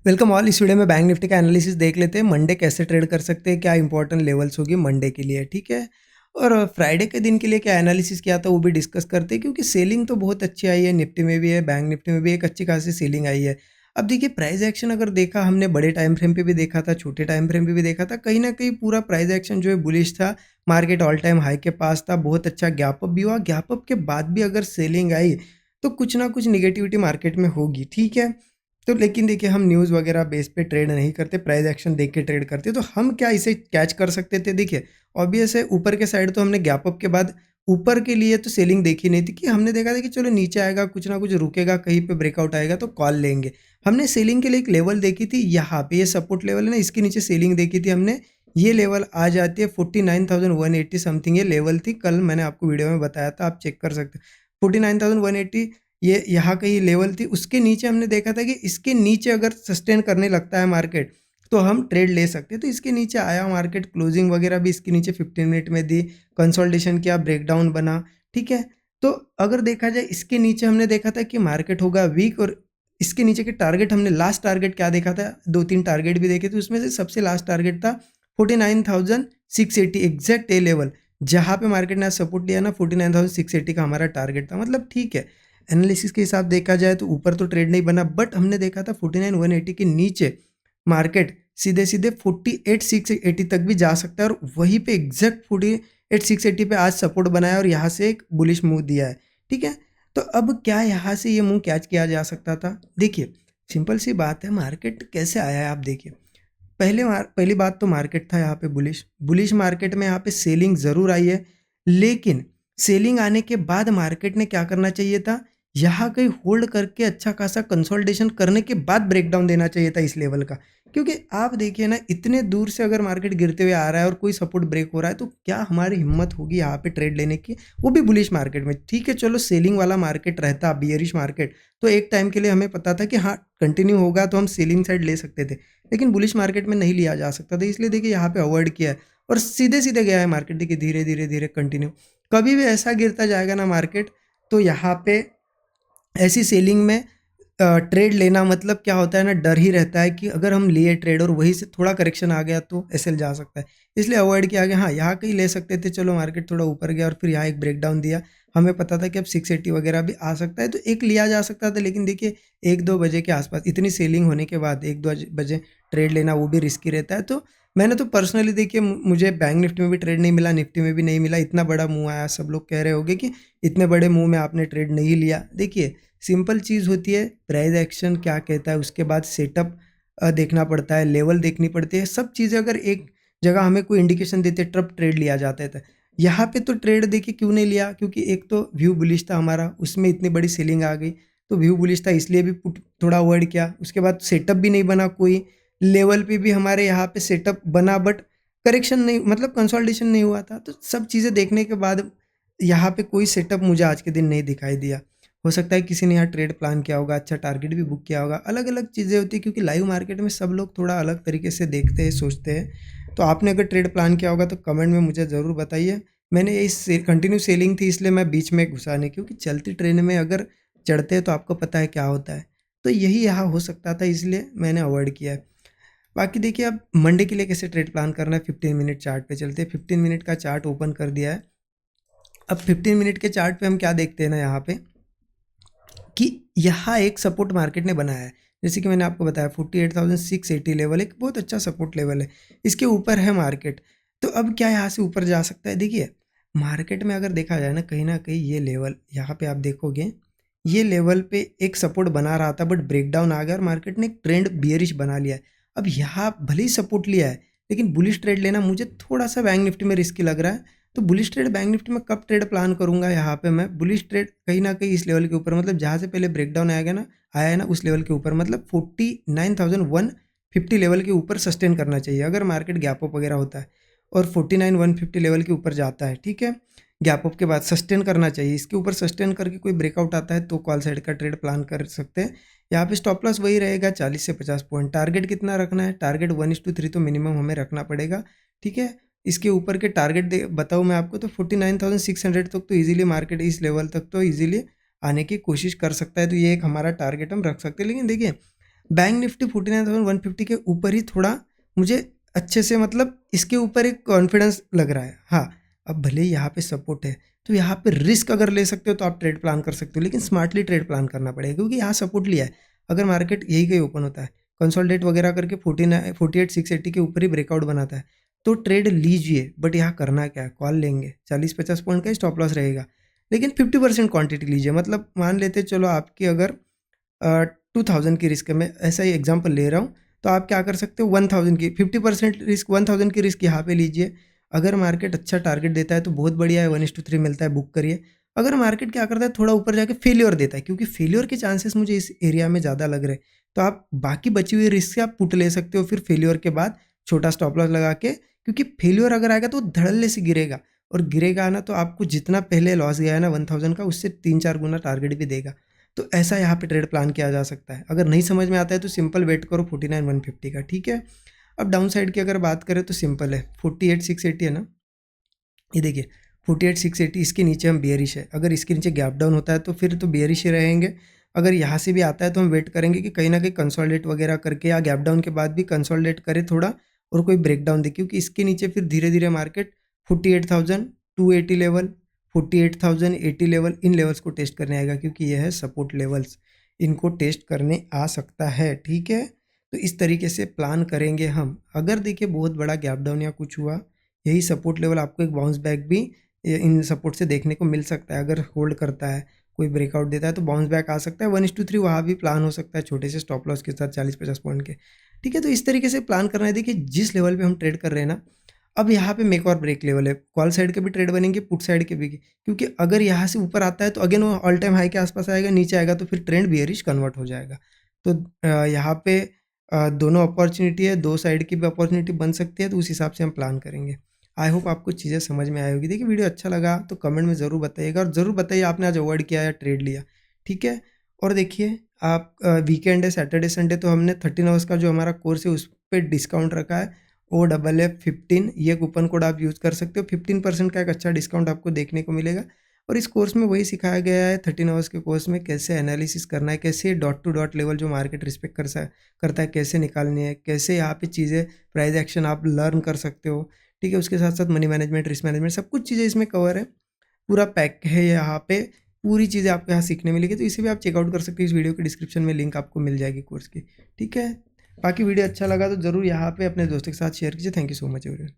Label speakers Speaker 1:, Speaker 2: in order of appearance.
Speaker 1: Welcome all. इस video में bank Nifty का एनालिसिस देख लेते हैं। मंडे कैसे ट्रेड कर सकते हैं, क्या इंपॉर्टेंट लेवल्स होगी मंडे के लिए, ठीक है। और फ्राइडे के दिन के लिए क्या एनालिसिस किया था वो भी डिस्कस करते हैं, क्योंकि सेलिंग तो बहुत अच्छी आई है। निफ्टी में भी है, बैंक निफ्टी में भी एक अच्छी खासी सेलिंग आई है। अब देखिए प्राइस एक्शन अगर देखा हमने, बड़े टाइम फ्रेम पे भी देखा था, छोटे टाइम फ्रेम पे भी देखा था, कहीं ना कहीं पूरा प्राइस एक्शन जो है बुलिश था। मार्केट ऑल टाइम हाई के पास था, बहुत अच्छा गैप अप भी हुआ। गैप अप के बाद भी अगर सेलिंग आई तो कुछ ना कुछ निगेटिविटी मार्केट में होगी, ठीक है। तो लेकिन देखिए हम न्यूज़ वगैरह बेस पे ट्रेड नहीं करते, प्राइस एक्शन देख के ट्रेड करते, तो हम क्या इसे कैच कर सकते थे। देखिए ऑब्वियस है, ऊपर के साइड तो हमने गैप अप के बाद ऊपर के लिए तो सेलिंग देखी नहीं थी, कि हमने देखा था कि चलो नीचे आएगा, कुछ ना कुछ रुकेगा, कहीं पे ब्रेकआउट आएगा तो कॉल लेंगे। हमने सेलिंग के लिए एक लेवल देखी थी, यहाँ पे ये सपोर्ट लेवल है ना, इसके नीचे सेलिंग देखी थी हमने। ये लेवल आ जाती है 49,180 समथिंग, ये लेवल थी। कल मैंने आपको वीडियो में बताया था, आप चेक कर सकते हैं। 49,180 ये यहाँ कहीं लेवल थी। उसके नीचे हमने देखा था कि इसके नीचे अगर सस्टेन करने लगता है मार्केट तो हम ट्रेड ले सकते हैं। तो इसके नीचे आया मार्केट, क्लोजिंग वगैरह भी इसके नीचे 15 मिनट में दी, कंसोलिडेशन किया, ब्रेकडाउन बना, ठीक है। तो अगर देखा जाए इसके नीचे हमने देखा था कि मार्केट होगा वीक, और इसके नीचे के टारगेट हमने, लास्ट टारगेट क्या देखा था, 2-3 टारगेट भी देखे थे, उसमें से सबसे लास्ट टारगेट था 49,680, एग्जैक्ट ए लेवल जहाँ पे मार्केट ने सपोर्ट लिया ना, 49,680 का हमारा टारगेट था। मतलब ठीक है, एनालिसिस के हिसाब देखा जाए तो ऊपर तो ट्रेड नहीं बना, बट हमने देखा था 49,180 के नीचे मार्केट सीधे सीधे 48,680 तक भी जा सकता है, और वहीं पे एग्जैक्ट 48,680 पे आज सपोर्ट बनाया और यहाँ से एक बुलिश मूव दिया है, ठीक है। तो अब क्या यहाँ से ये मूव कैच किया जा सकता था। देखिए सिंपल सी बात है, मार्केट कैसे आया है आप देखिए। पहली बात तो मार्केट था यहाँ पे बुलिश, बुलिश मार्केट में यहाँ पे सेलिंग ज़रूर आई है, लेकिन सेलिंग आने के बाद मार्केट ने क्या करना चाहिए था, यहाँ कहीं होल्ड करके अच्छा खासा कंसोलिडेशन करने के बाद ब्रेकडाउन देना चाहिए था इस लेवल का। क्योंकि आप देखिए ना, इतने दूर से अगर मार्केट गिरते हुए आ रहा है और कोई सपोर्ट ब्रेक हो रहा है, तो क्या हमारी हिम्मत होगी यहाँ पे ट्रेड लेने की, वो भी बुलिश मार्केट में। ठीक है, चलो सेलिंग वाला मार्केट रहता, बियरिश मार्केट, तो एक टाइम के लिए हमें पता था कि हाँ कंटिन्यू होगा तो हम सेलिंग साइड ले सकते थे, लेकिन बुलिश मार्केट में नहीं लिया जा सकता था। इसलिए देखिए यहाँ पे अवॉइड किया है और सीधे सीधे गया है मार्केट। देखिए धीरे धीरे धीरे कंटिन्यू, कभी भी ऐसा गिरता जाएगा ना मार्केट, तो यहाँ पे ऐसी सेलिंग में ट्रेड लेना मतलब क्या होता है ना, डर ही रहता है कि अगर हम लिए ट्रेड और वहीं से थोड़ा करेक्शन आ गया तो एसएल जा सकता है। इसलिए अवॉइड किया गया। हाँ यहाँ कहीं ले सकते थे, चलो मार्केट थोड़ा ऊपर गया और फिर यहाँ एक ब्रेकडाउन दिया, हमें पता था कि अब 680 वगैरह भी आ सकता है, तो एक लिया जा सकता था। लेकिन देखिए 1-2 बजे के आसपास इतनी सेलिंग होने के बाद 1-2 बजे ट्रेड लेना वो भी रिस्की रहता है। तो मैंने तो पर्सनली देखिए, मुझे बैंक निफ्टी में भी ट्रेड नहीं मिला, निफ्टी में भी नहीं मिला। इतना बड़ा मूव आया, सब लोग कह रहे होंगे कि इतने बड़े मूव में आपने ट्रेड नहीं लिया। देखिए सिंपल चीज़ होती है, प्राइस एक्शन क्या कहता है, उसके बाद सेटअप देखना पड़ता है, लेवल देखनी पड़ती है, सब चीज़ें अगर एक जगह हमें कोई इंडिकेशन देते तब ट्रेड लिया जाता है। यहाँ पे तो ट्रेड देखिए क्यों नहीं लिया, क्योंकि एक तो व्यू बुलिश था हमारा, उसमें इतनी बड़ी सेलिंग आ गई, तो व्यू बुलिश था इसलिए भी पुट थोड़ा अवॉइड किया। उसके बाद सेटअप भी नहीं बना, कोई लेवल पे भी हमारे यहाँ पे सेटअप बना, बट करेक्शन नहीं, मतलब कंसोलिडेशन नहीं हुआ था। तो सब चीज़ें देखने के बाद यहाँ पे कोई सेटअप मुझे आज के दिन नहीं दिखाई दिया। हो सकता है किसी ने यहाँ ट्रेड प्लान किया होगा, अच्छा टारगेट भी बुक किया होगा, अलग अलग चीज़ें होती है, क्योंकि लाइव मार्केट में सब लोग थोड़ा अलग तरीके से देखते हैं, सोचते हैं। तो आपने अगर ट्रेड प्लान किया होगा तो कमेंट में मुझे ज़रूर बताइए। मैंने ये कंटिन्यू सेलिंग थी, इसलिए मैं बीच में घुसा नहीं, क्योंकि चलती ट्रेन में अगर चढ़ते हैं तो आपको पता है क्या होता है। तो यही यहाँ हो सकता था, इसलिए मैंने अवॉइड किया है। बाकी देखिए अब मंडे के लिए कैसे ट्रेड प्लान करना है, 15 मिनट चार्ट पे चलते हैं। 15 मिनट का चार्ट ओपन कर दिया है। अब 15 मिनट के चार्ट पे हम क्या देखते हैं ना, यहाँ पे कि यहाँ एक सपोर्ट मार्केट ने बनाया है। जैसे कि मैंने आपको बताया 48,680 लेवल एक बहुत अच्छा सपोर्ट लेवल है, इसके ऊपर है मार्केट। तो अब क्या यहाँ से ऊपर जा सकता है। देखिए मार्केट में अगर देखा जाए ना कहीं ये लेवल, यहाँ पे आप देखोगे ये लेवल पे एक सपोर्ट बना रहा था, बट ब्रेकडाउन आ गया और मार्केट ने एक ट्रेंड बियरिश बना लिया है। अब यहाँ भले ही सपोर्ट लिया है, लेकिन बुलिश ट्रेड लेना मुझे थोड़ा सा बैंक निफ्टी में रिस्की लग रहा है। तो बुलिश ट्रेड बैंक निफ्टी में कब ट्रेड प्लान करूंगा, यहाँ पे मैं बुलिश ट्रेड कहीं ना कहीं इस लेवल के ऊपर, मतलब जहाँ से पहले ब्रेकडाउन आया है ना उस लेवल के ऊपर, मतलब 49,150 लेवल के ऊपर सस्टेन करना चाहिए अगर मार्केट गैप अप वगैरह होता है, और 49,150 लेवल के ऊपर जाता है, ठीक है। गैप अप के बाद सस्टेन करना चाहिए, इसके ऊपर सस्टेन करके कोई ब्रेकआउट आता है तो कॉल साइड का ट्रेड प्लान कर सकते हैं। यहाँ पे स्टॉप लॉस वही रहेगा 40 से 50 पॉइंट। टारगेट कितना रखना है, टारगेट 1:3 तो मिनिमम हमें रखना पड़ेगा, ठीक है। इसके ऊपर के टारगेट बताऊँ मैं आपको, तो 49,600 तक तो इजीली मार्केट इस लेवल तक तो इजीली आने की कोशिश कर सकता है। तो ये एक हमारा टारगेट हम रख सकते हैं। लेकिन देखिए बैंक निफ्टी 49,150 के ऊपर ही थोड़ा मुझे अच्छे से, मतलब इसके ऊपर एक कॉन्फिडेंस लग रहा है। हाँ, अब भले ही यहाँ पे सपोर्ट है, तो यहाँ पे रिस्क अगर ले सकते हो तो आप ट्रेड प्लान कर सकते हो, लेकिन स्मार्टली ट्रेड प्लान करना पड़ेगा, क्योंकि यहाँ सपोर्ट लिया है। अगर मार्केट यही कहीं ओपन होता है, कंसोलिडेट वगैरह करके 48,680 के ऊपर ही ब्रेकआउट बनाता है, तो ट्रेड लीजिए। बट यहाँ करना क्या है, कॉल लेंगे, 40-50 पॉइंट का स्टॉप लॉस रहेगा, लेकिन 50% क्वांटिटी लीजिए। मतलब मान लेते चलो आपकी अगर 2000 की रिस्क है, मैं ऐसा ही एग्जांपल ले रहा हूँ, तो आप क्या कर सकते हो, 1000 की 50% रिस्क, 1000 की रिस्क यहाँ पे लीजिए। अगर मार्केट अच्छा टारगेट देता है तो बहुत बढ़िया है, 1:3 मिलता है, बुक करिए। अगर मार्केट क्या करता है, थोड़ा ऊपर जाके फेल्योर देता है, क्योंकि फेल्योर के चांसेस मुझे इस एरिया में ज़्यादा लग रहे हैं, तो आप बाकी बची हुई रिस्क से आप पुट ले सकते हो फिर फेल्योर के बाद, छोटा स्टॉप लॉस लगा के। क्योंकि फेल्योर अगर आएगा तो धड़ल्ले से गिरेगा, और गिरेगा ना तो आपको जितना पहले लॉस गया है ना 1000 का, उससे 3-4 गुना टारगेट भी देगा। तो ऐसा यहाँ पे ट्रेड प्लान किया जा सकता है। अगर नहीं समझ में आता है तो सिंपल वेट करो 49,150 का, ठीक है। अब डाउन साइड की अगर बात करें तो सिंपल है, 48,680 है ना, ये देखिए 48,680, इसके नीचे हम बेयरिश है। अगर इसके नीचे गैप डाउन होता है तो फिर तो बेयरिश ही रहेंगे। अगर यहाँ से भी आता है तो हम वेट करेंगे कि कहीं ना कहीं कंसोलिडेट वगैरह करके, या गैप डाउन के बाद भी कंसोलिडेट करे थोड़ा और कोई ब्रेकडाउन दे, क्योंकि इसके नीचे फिर धीरे धीरे मार्केट 48,280 लेवल, 48,080 लेवल, इन लेवल्स को टेस्ट करने आएगा, क्योंकि यह है सपोर्ट लेवल्स, इनको टेस्ट करने आ सकता है, ठीक है। तो इस तरीके से प्लान करेंगे हम। अगर देखिए बहुत बड़ा गैप डाउन या कुछ हुआ, यही सपोर्ट लेवल आपको एक बाउंस बैक भी इन सपोर्ट से देखने को मिल सकता है। अगर होल्ड करता है, कोई ब्रेकआउट देता है तो बाउंस बैक आ सकता है, 1:3 वहाँ भी प्लान हो सकता है छोटे से स्टॉप लॉस के साथ 40-50 पॉइंट के, ठीक है। तो इस तरीके से प्लान करना है। देखिए जिस लेवल पे हम ट्रेड कर रहे हैं ना, अब यहाँ पे मेक और ब्रेक लेवल है, कॉल साइड के भी ट्रेड बनेंगे, पुट साइड के भी, क्योंकि अगर यहाँ से ऊपर आता है तो अगेन वो ऑल टाइम हाई के आसपास आएगा, नीचे आएगा तो फिर ट्रेंड बियरिश कन्वर्ट हो जाएगा। तो यहाँ पे दोनों अपॉर्चुनिटी है, दो साइड की भी अपॉर्चुनिटी बन सकती है, तो उस हिसाब से हम प्लान करेंगे। आई होप आपको चीज़ें समझ में आई होगी। देखिए वीडियो अच्छा लगा तो कमेंट में ज़रूर बताइएगा, और ज़रूर बताइए आपने आज अवॉइड किया या ट्रेड लिया, ठीक है। और देखिए आप वीकेंड है, सैटरडे संडे, तो हमने 13 आवर्स का जो हमारा कोर्स है उस पर डिस्काउंट रखा है, OFF15, ये कूपन कोड आप यूज़ कर सकते हो। 15% का एक अच्छा डिस्काउंट आपको देखने को मिलेगा। और इस कोर्स में वही सिखाया गया है, 13 आवर्स के कोर्स में कैसे एनालिसिस करना है, कैसे डॉट टू डॉट लेवल जो मार्केट रिस्पेक्ट करता है कैसे निकालनी है, कैसे यहाँ पे चीज़ें प्राइस एक्शन आप लर्न कर सकते हो, ठीक है। उसके साथ साथ मनी मैनेजमेंट, रिस्क मैनेजमेंट, सब कुछ चीज़ें इसमें कवर है, पूरा पैक है यहाँ पे, पूरी चीज़ें आपको यहाँ सीखने मिलेगी। तो इसे भी आप चेकआउट कर सकते हो, इस वीडियो के डिस्क्रिप्शन में लिंक आपको मिल जाएगी कोर्स की, ठीक है। बाकी वीडियो अच्छा लगा तो ज़रूर यहाँ पे अपने दोस्तों के साथ शेयर कीजिए। Thank you so much everyone.